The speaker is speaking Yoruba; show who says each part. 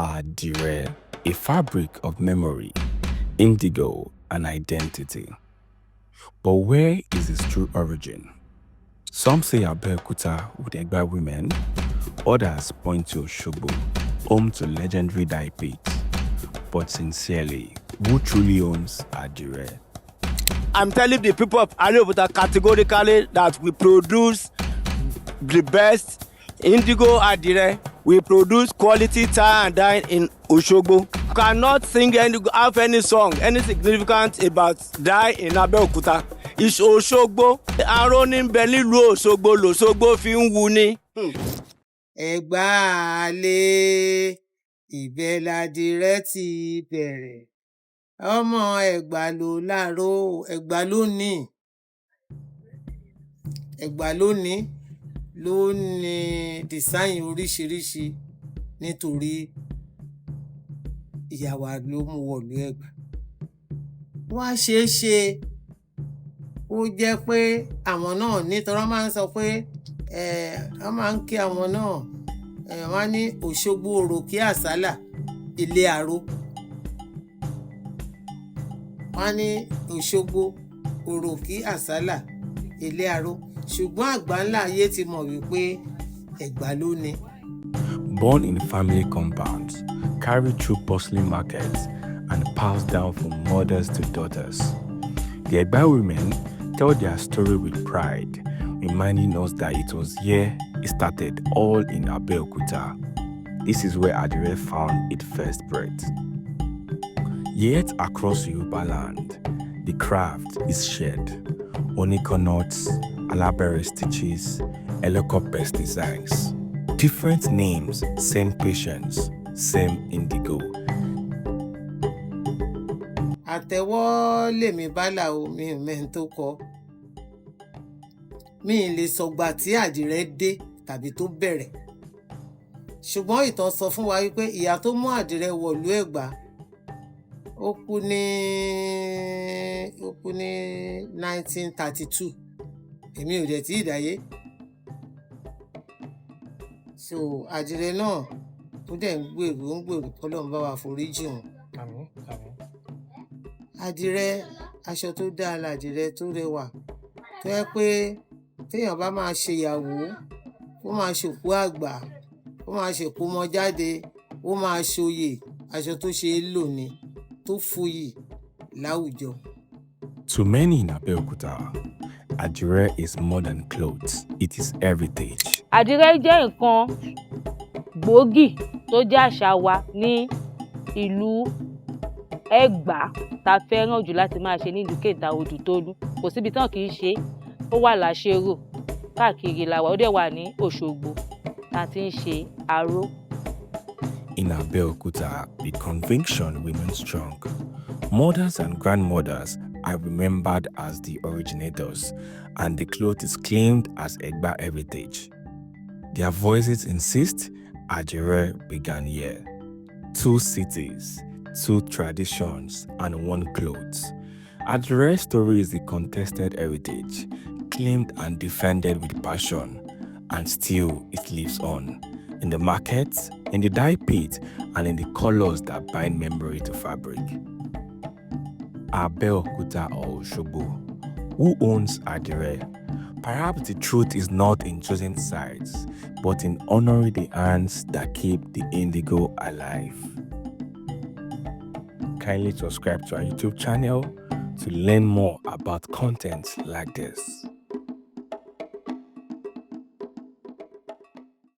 Speaker 1: Adire, a fabric of memory, indigo, and identity. But where is its true origin? Some say Abeokuta with Egba women, others point to Oshogbo, home to legendary dye pits. But sincerely, who truly owns Adire?
Speaker 2: I'm telling the people of Abeokuta categorically that we produce the best indigo Adire. We produce quality tie and dye in Oshogbo. You cannot sing have any song, any significant about dye in Abeokuta. It's Oshogbo. Aró ní bẹ nílùú Oshogbo l'Oshogbo fi ń wu ni.
Speaker 3: Ẹ̀gbá alé ibẹ̀ l'Adire ti bẹ̀rẹ̀. Ọmọ Ẹ̀gbá ló láró, Ẹ̀gbá ló ní. Ẹ̀gbá ló ní design oríṣiríṣi nítorí ìyá wa ló mú wọ̀lú Ẹ̀gbá. Wá ṣeé ṣe ó jẹ́ pé àwọn náà nítorí wọ́n máa ń sọ pé wọ́n máa ń kí àwọn náà wọ́n ní Òṣogbo òròkè àsálà ilé aró. Wọ́n ní Òṣogbo òròkè àsálà ilé aró. Ṣùgbọ́n àgbáńlá ayé ti mọ̀ wípé Ẹ̀gbá ló ní.
Speaker 1: Born in family compounds, carried through bustling markets, and passed down from mothers to daughters. The Egba women tell their story with pride, reminding us that it was here it started, all in Abeokuta. This is where Adire found its first breath. Yet across Yoruba land, the craft is shared. Oniko knots, Alabere stitches, Elokopes designs. Different names, same patience, same indigo.
Speaker 3: Àtẹ́wọ́ lèmi bálà o, mi ò mẹ́ni tó kọ. Mi ì lè sọ̀gbà tí Adire dé tàbí tó bẹ̀rẹ̀. Ṣùgbọ́n ìtàn sọ fún wa wípé ìyá tó mú Adire wọ̀lú Ẹ̀gbá ó kú ní 1932. Èmi ò dẹ̀ tí ì dáyé. So Adire náà ó dẹ̀ ń gbèrú k'Ọlọ́run bá wa foríjì wọ́n.
Speaker 4: Àmín, àmín.
Speaker 3: Adire aṣọ tó dáa l'Adire tó rẹwà tó yẹ pé téèyàn bá máa ṣe ìyàwó ó máa ṣòkú àgbà ó máa ṣèkó mọ jáde ó máa ṣoyè aṣọ tó ṣe é lò ní tó fuyì láwùjọ.
Speaker 1: To many in Abeokuta, Adire is more than clothes, it is heritage.
Speaker 5: Adire jẹ́ nǹkan gbòógì tó jẹ́ àṣà wa ní ìlú Ẹ̀gbá tá fẹ́ràn jù láti máa ṣe nílùú Kẹta Odù Tólú. Kò síbi tán kì í ṣe, ó wà láṣẹ́rò káàkiri làwà, ó dẹ̀ wà ní Òṣogbo tá ti ń ṣe aró.
Speaker 1: In Abeokuta, the conviction remains strong. Mothers and grandmothers are remembered as the originators, and the cloth is claimed as Egba heritage. Their voices insist Adire began here. 2 cities, 2 traditions, and 1 cloth. Adire's story is a contested heritage, claimed and defended with passion, and still it lives on. In the markets, in the dye pit, and in the colors that bind memory to fabric. Abeokuta or Oshogbo, who owns Adire? Perhaps the truth is not in choosing sides, but in honoring the hands that keep the indigo alive. Kindly subscribe to our YouTube channel to learn more about content like this.